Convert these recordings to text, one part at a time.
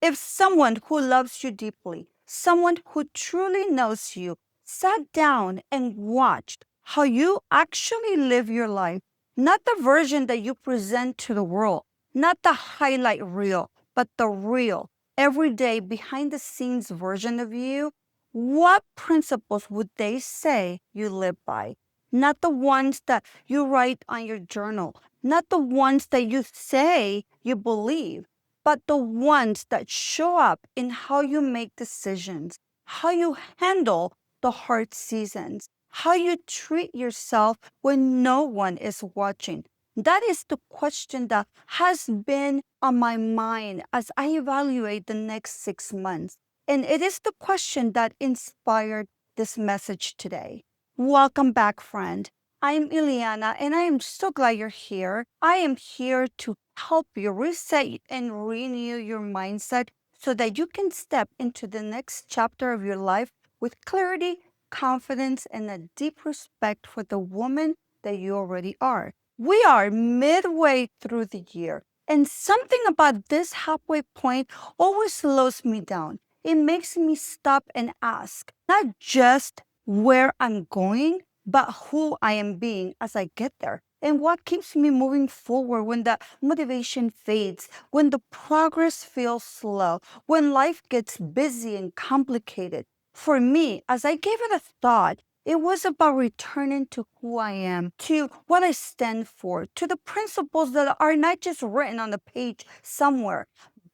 If someone who loves you deeply, someone who truly knows you, sat down and watched how you actually live your life, not the version that you present to the world, not the highlight reel, but the real, everyday, behind the scenes version of you, what principles would they say you live by? Not the ones that you write on your journal, not the ones that you say you believe, but the ones that show up in how you make decisions, how you handle the hard seasons, how you treat yourself when no one is watching. That is the question that has been on my mind as I evaluate the next 6 months. And it is the question that inspired this message today. Welcome back, friend. I'm Ileana, and I am so glad you're here. I am here to help you reset and renew your mindset so that you can step into the next chapter of your life with clarity, confidence, and a deep respect for the woman that you already are. We are midway through the year, and something about this halfway point always slows me down. It makes me stop and ask, not just where I'm going, but who I am being as I get there. And what keeps me moving forward when the motivation fades, when the progress feels slow, when life gets busy and complicated. For me, as I gave it a thought, it was about returning to who I am, to what I stand for, to the principles that are not just written on the page somewhere,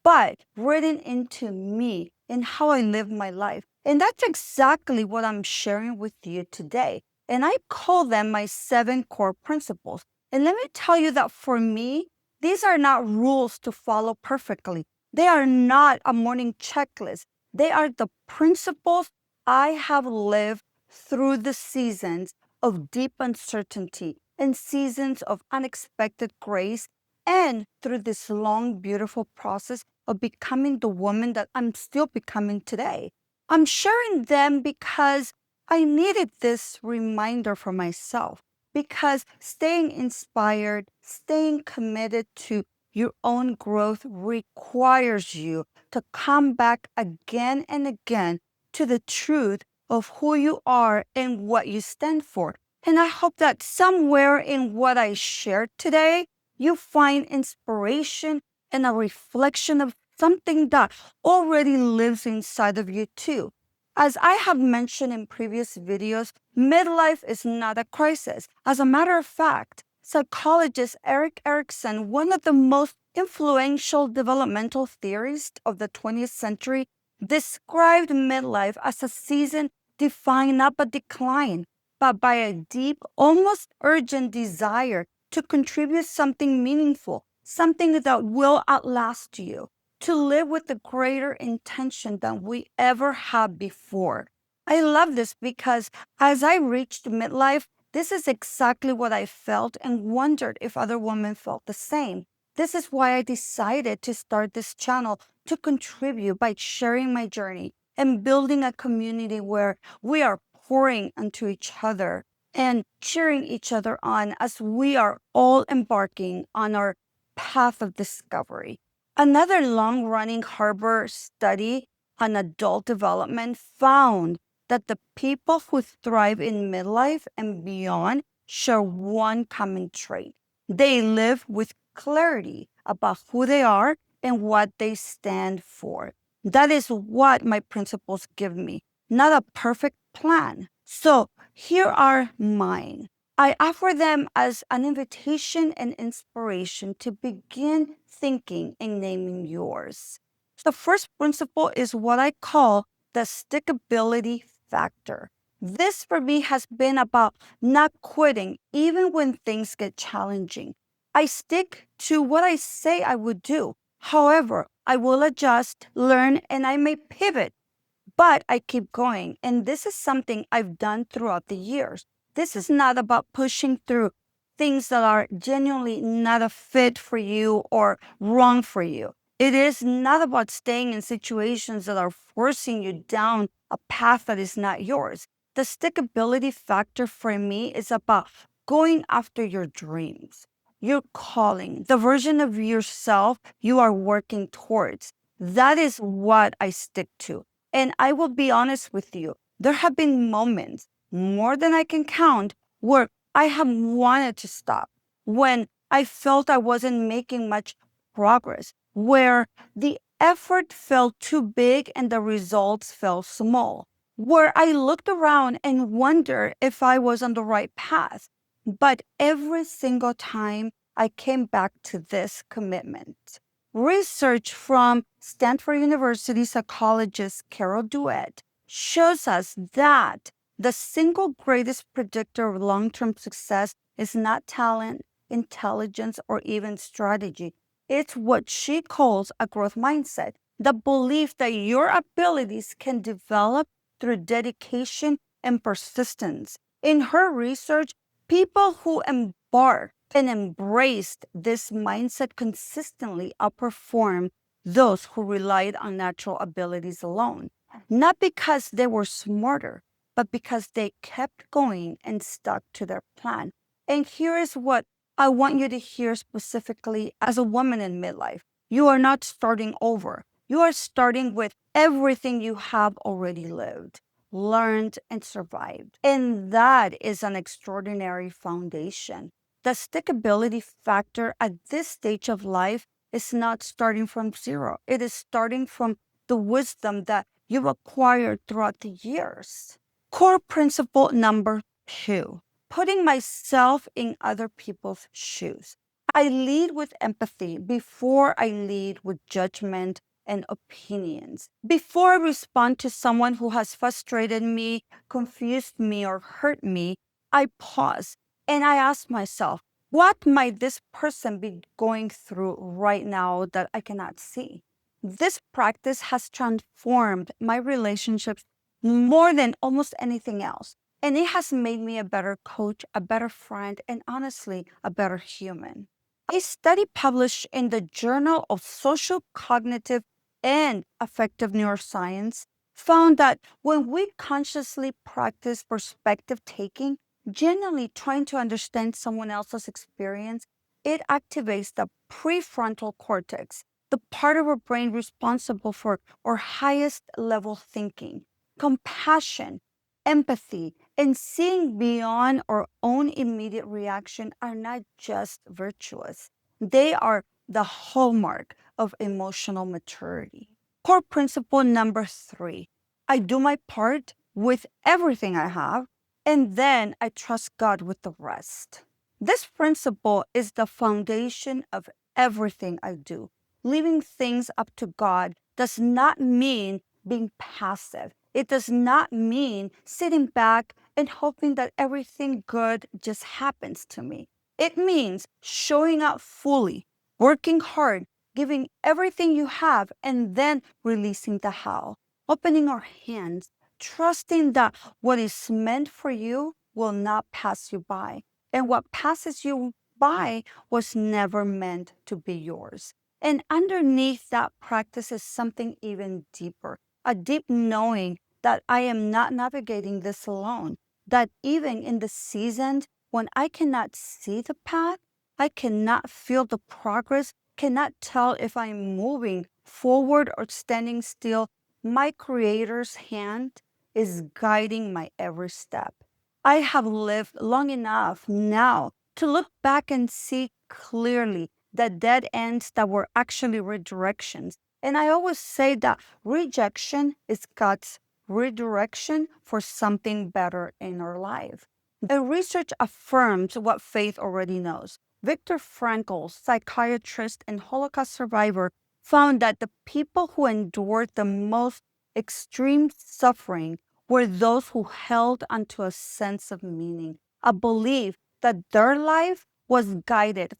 but written into me and how I live my life. And that's exactly what I'm sharing with you today. And I call them my 7 core principles. And let me tell you that for me, these are not rules to follow perfectly. They are not a morning checklist. They are the principles I have lived through the seasons of deep uncertainty and seasons of unexpected grace, and through this long, beautiful process of becoming the woman that I'm still becoming today. I'm sharing them because I needed this reminder for myself, because staying inspired, staying committed to your own growth requires you to come back again and again to the truth of who you are and what you stand for. And I hope that somewhere in what I shared today, you find inspiration and a reflection of something that already lives inside of you too. As I have mentioned in previous videos, midlife is not a crisis. As a matter of fact, psychologist Erik Erikson, one of the most influential developmental theorists of the 20th century, described midlife as a season defined not by decline, but by a deep, almost urgent desire to contribute something meaningful, something that will outlast you, to live with a greater intention than we ever had before. I love this because as I reached midlife, this is exactly what I felt and wondered if other women felt the same. This is why I decided to start this channel to contribute by sharing my journey and building a community where we are pouring into each other and cheering each other on as we are all embarking on our path of discovery. Another long running Harvard study on adult development found that the people who thrive in midlife and beyond share one common trait. They live with clarity about who they are and what they stand for. That is what my principles give me, not a perfect plan. So here are mine. I offer them as an invitation and inspiration to begin thinking and naming yours. The first principle is what I call the stickability factor. This for me has been about not quitting even when things get challenging. I stick to what I say I would do. However, I will adjust, learn, and I may pivot, but I keep going. And this is something I've done throughout the years. This is not about pushing through things that are genuinely not a fit for you or wrong for you. It is not about staying in situations that are forcing you down a path that is not yours. The stickability factor for me is about going after your dreams, your calling, the version of yourself you are working towards. That is what I stick to. And I will be honest with you, there have been moments, more than I can count, where I have wanted to stop, when I felt I wasn't making much progress, where the effort felt too big and the results felt small, where I looked around and wondered if I was on the right path. But every single time I came back to this commitment. Research from Stanford University psychologist Carol Dweck shows us that the single greatest predictor of long term success is not talent, intelligence, or even strategy. It's what she calls a growth mindset, the belief that your abilities can develop through dedication and persistence. In her research, people who embark and embraced this mindset consistently outperformed those who relied on natural abilities alone, not because they were smarter, but because they kept going and stuck to their plan. And here is what I want you to hear specifically as a woman in midlife. You are not starting over. You are starting with everything you have already lived, learned, and survived. And that is an extraordinary foundation. The stickability factor at this stage of life is not starting from zero. It is starting from the wisdom that you've acquired throughout the years. Core principle number 2, putting myself in other people's shoes. I lead with empathy before I lead with judgment and opinions. Before I respond to someone who has frustrated me, confused me, or hurt me, I pause and I ask myself, what might this person be going through right now that I cannot see? This practice has transformed my relationships more than almost anything else. And it has made me a better coach, a better friend, and honestly, a better human. A study published in the Journal of Social Cognitive and Affective Neuroscience found that when we consciously practice perspective taking, genuinely trying to understand someone else's experience, it activates the prefrontal cortex, the part of our brain responsible for our highest level thinking, compassion, empathy, and seeing beyond our own immediate reaction are not just virtuous. They are the hallmark of emotional maturity. Core principle number 3, I do my part with everything I have, and then I trust God with the rest. This principle is the foundation of everything I do. Leaving things up to God does not mean being passive. It does not mean sitting back and hoping that everything good just happens to me. It means showing up fully, working hard, giving everything you have, and then releasing the how. Opening our hands, trusting that what is meant for you will not pass you by. And what passes you by was never meant to be yours. And underneath that practice is something even deeper, a deep knowing that I am not navigating this alone, that even in the seasons when I cannot see the path, I cannot feel the progress, cannot tell if I'm moving forward or standing still, my Creator's hand is guiding my every step. I have lived long enough now to look back and see clearly the dead ends that were actually redirections. And I always say that rejection is God's redirection for something better in our life. And research affirms what faith already knows. Viktor Frankl, psychiatrist and Holocaust survivor, found that the people who endured the most extreme suffering were those who held onto a sense of meaning, a belief that their life was guided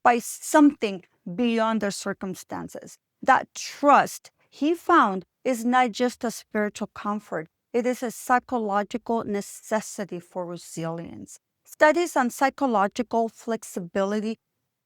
by something beyond their circumstances. That trust, he found, is not just a spiritual comfort, it is a psychological necessity for resilience. Studies on psychological flexibility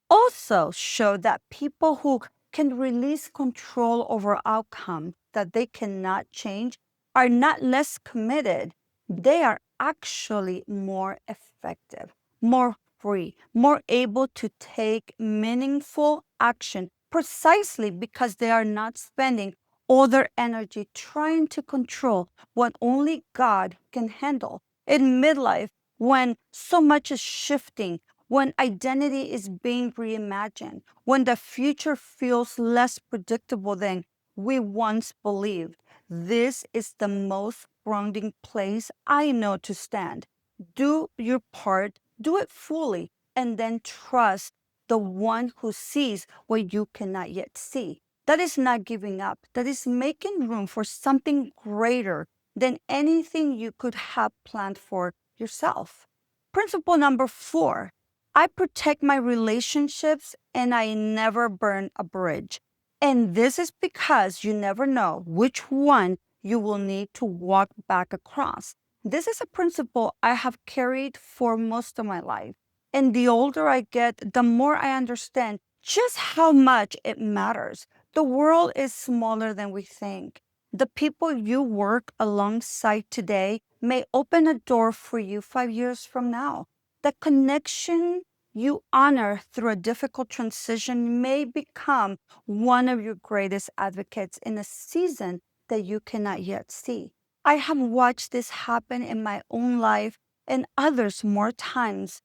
also show that people who can release control over outcomes that they cannot change are not less committed. They are actually more effective, more free, more able to take meaningful action precisely because they are not spending all their energy trying to control what only God can handle. In midlife, when so much is shifting, when identity is being reimagined, when the future feels less predictable than we once believed, this is the most grounding place I know to stand. Do your part, do it fully, and then trust the one who sees what you cannot yet see. That is not giving up. That is making room for something greater than anything you could have planned for yourself. Principle number 4, I protect my relationships and I never burn a bridge. And this is because you never know which one you will need to walk back across. This is a principle I have carried for most of my life. And the older I get, the more I understand just how much it matters. The world is smaller than we think. The people you work alongside today may open a door for you 5 years from now. The connection you honor through a difficult transition may become one of your greatest advocates in a season that you cannot yet see. I have watched this happen in my own life and others more times,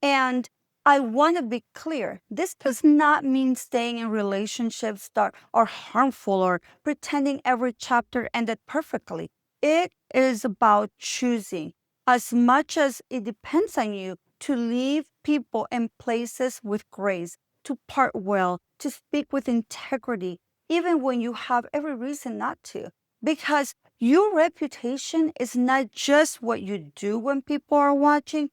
and I want to be clear. This does not mean staying in relationships that are harmful or pretending every chapter ended perfectly. It is about choosing, as much as it depends on you, to leave people and places with grace, to part well, to speak with integrity, even when you have every reason not to. Because your reputation is not just what you do when people are watching,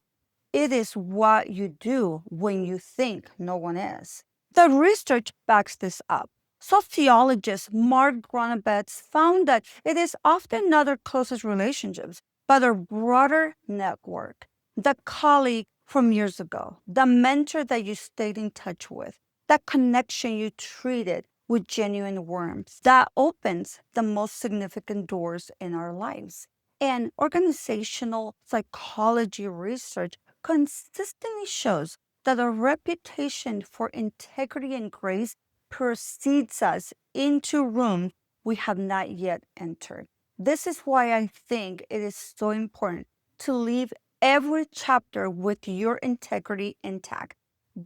it is what you do when you think no one is. The research backs this up. Sociologist Mark Gronebetz found that it is often not our closest relationships, but our broader network. The colleague from years ago, the mentor that you stayed in touch with, that connection you treated with genuine warmth, that opens the most significant doors in our lives. And organizational psychology research consistently shows that a reputation for integrity and grace precedes us into rooms we have not yet entered. This is why I think it is so important to leave every chapter with your integrity intact.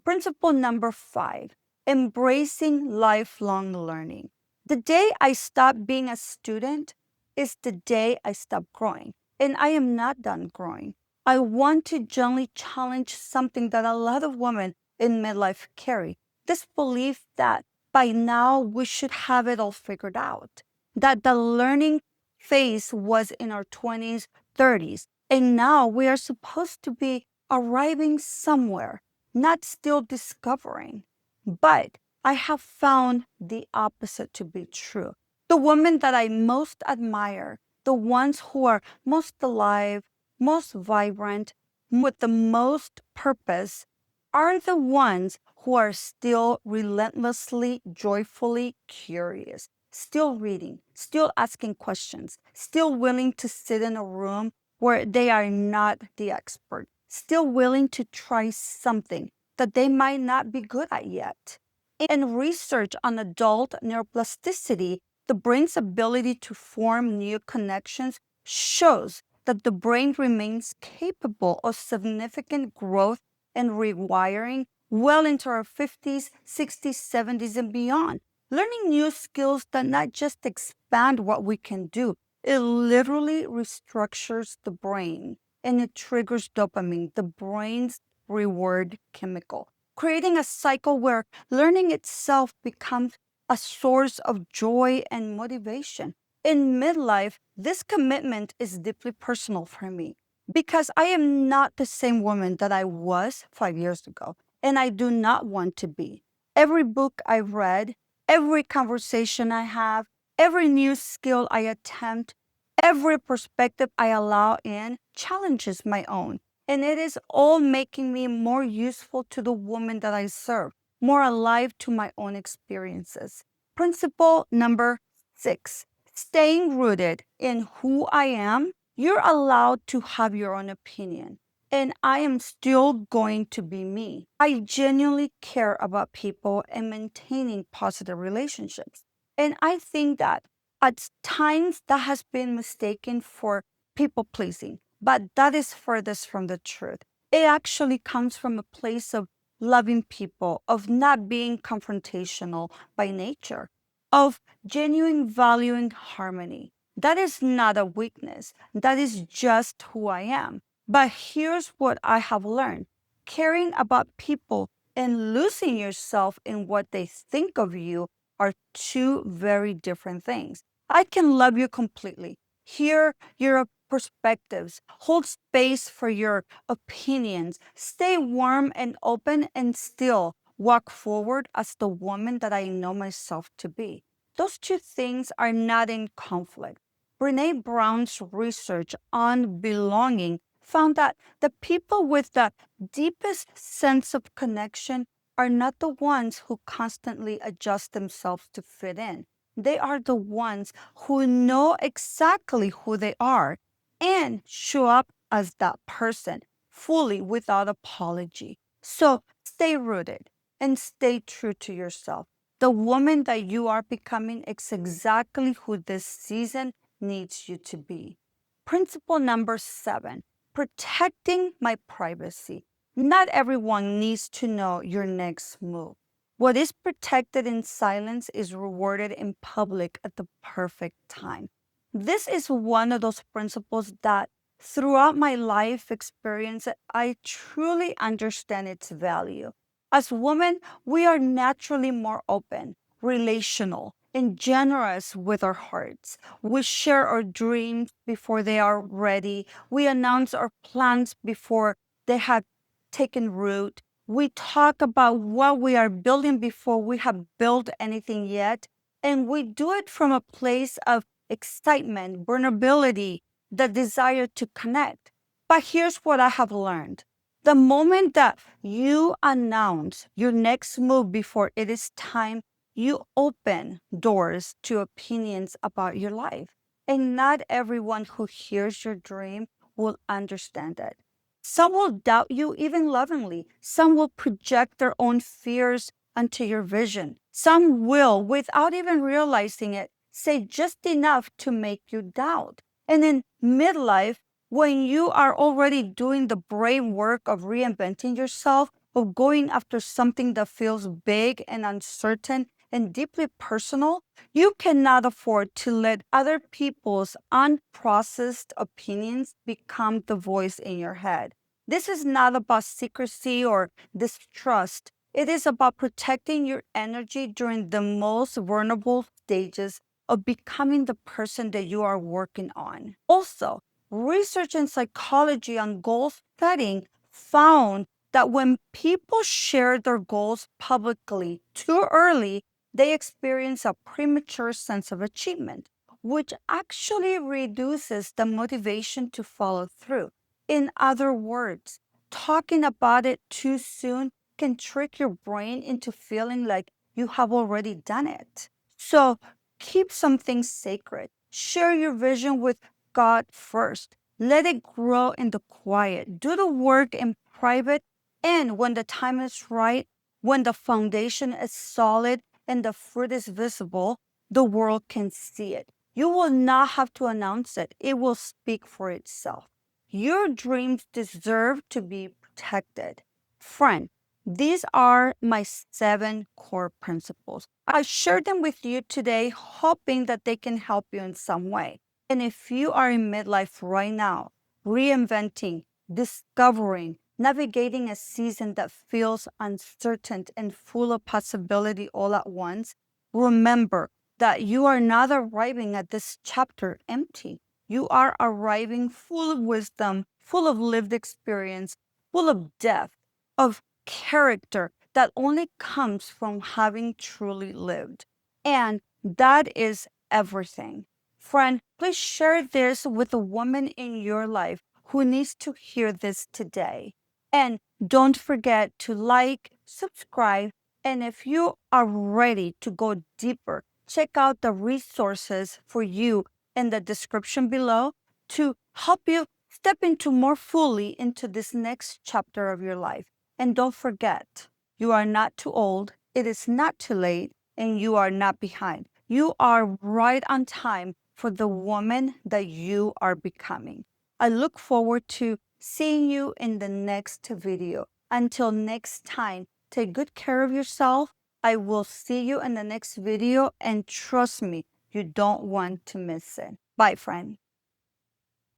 Principle number 5, embracing lifelong learning. The day I stop being a student is the day I stop growing, and I am not done growing. I want to gently challenge something that a lot of women in midlife carry, this belief that by now we should have it all figured out, that the learning phase was in our 20s, 30s, and now we are supposed to be arriving somewhere, not still discovering. But I have found the opposite to be true. The women that I most admire, the ones who are most alive, most vibrant, with the most purpose, are the ones who are still relentlessly, joyfully curious, still reading, still asking questions, still willing to sit in a room where they are not the expert, still willing to try something that they might not be good at yet. In research on adult neuroplasticity, the brain's ability to form new connections shows that the brain remains capable of significant growth and rewiring well into our 50s, 60s, 70s, and beyond. Learning new skills that not just expand what we can do, it literally restructures the brain and it triggers dopamine, the brain's reward chemical, creating a cycle where learning itself becomes a source of joy and motivation. In midlife, this commitment is deeply personal for me because I am not the same woman that I was 5 years ago, and I do not want to be. Every book I read, every conversation I have, every new skill I attempt, every perspective I allow in challenges my own. And it is all making me more useful to the woman that I serve, more alive to my own experiences. Principle number 6, staying rooted in who I am. You're allowed to have your own opinion. and I am still going to be me. I genuinely care about people and maintaining positive relationships. And I think that at times that has been mistaken for people pleasing, but that is furthest from the truth. It actually comes from a place of loving people, of not being confrontational by nature, of genuine valuing harmony. That is not a weakness. That is just who I am. But here's what I have learned: caring about people and losing yourself in what they think of you are two very different things. I can love you completely, hear your perspectives, hold space for your opinions, stay warm and open, and still walk forward as the woman that I know myself to be. Those two things are not in conflict. Brene Brown's research on belonging found that the people with the deepest sense of connection are not the ones who constantly adjust themselves to fit in. They are the ones who know exactly who they are and show up as that person fully without apology. So stay rooted and stay true to yourself. The woman that you are becoming is exactly who this season needs you to be. Principle number 7: protecting my privacy. Not everyone needs to know your next move. What is protected in silence is rewarded in public at the perfect time. This is one of those principles that throughout my life experience, I truly understand its value. As women, we are naturally more open, relational, and generous with our hearts. We share our dreams before they are ready. We announce our plans before they have taken root. We talk about what we are building before we have built anything yet. And we do it from a place of excitement, vulnerability, the desire to connect. But here's what I have learned: the moment that you announce your next move before it is time, you open doors to opinions about your life. And not everyone who hears your dream will understand it. Some will doubt you even lovingly. Some will project their own fears onto your vision. Some will, without even realizing it, say just enough to make you doubt. And in midlife, when you are already doing the brave work of reinventing yourself, of going after something that feels big and uncertain and deeply personal, you cannot afford to let other people's unprocessed opinions become the voice in your head. This is not about secrecy or distrust. It is about protecting your energy during the most vulnerable stages of becoming the person that you are working on. Also, research in psychology on goal setting found that when people share their goals publicly too early, they experience a premature sense of achievement, which actually reduces the motivation to follow through. In other words, talking about it too soon can trick your brain into feeling like you have already done it. So keep something sacred. Share your vision with God first. Let it grow in the quiet. Do the work in private. And when the time is right, when the foundation is solid and the fruit is visible, the world can see it. You will not have to announce it, it will speak for itself. Your dreams deserve to be protected. Friend, these are my 7 core principles. I shared them with you today, hoping that they can help you in some way. And if you are in midlife right now, reinventing, discovering, navigating a season that feels uncertain and full of possibility all at once, remember that you are not arriving at this chapter empty. You are arriving full of wisdom, full of lived experience, full of depth, of character that only comes from having truly lived. And that is everything. Friend, please share this with a woman in your life who needs to hear this today. And don't forget to like, subscribe, and if you are ready to go deeper, check out the resources for you in the description below to help you step into more fully into this next chapter of your life. And don't forget, you are not too old, it is not too late, and you are not behind. You are right on time for the woman that you are becoming. I look forward to seeing you in the next video. Until next time, take good care of yourself. I will see you in the next video, and trust me, you don't want to miss it. Bye, friend.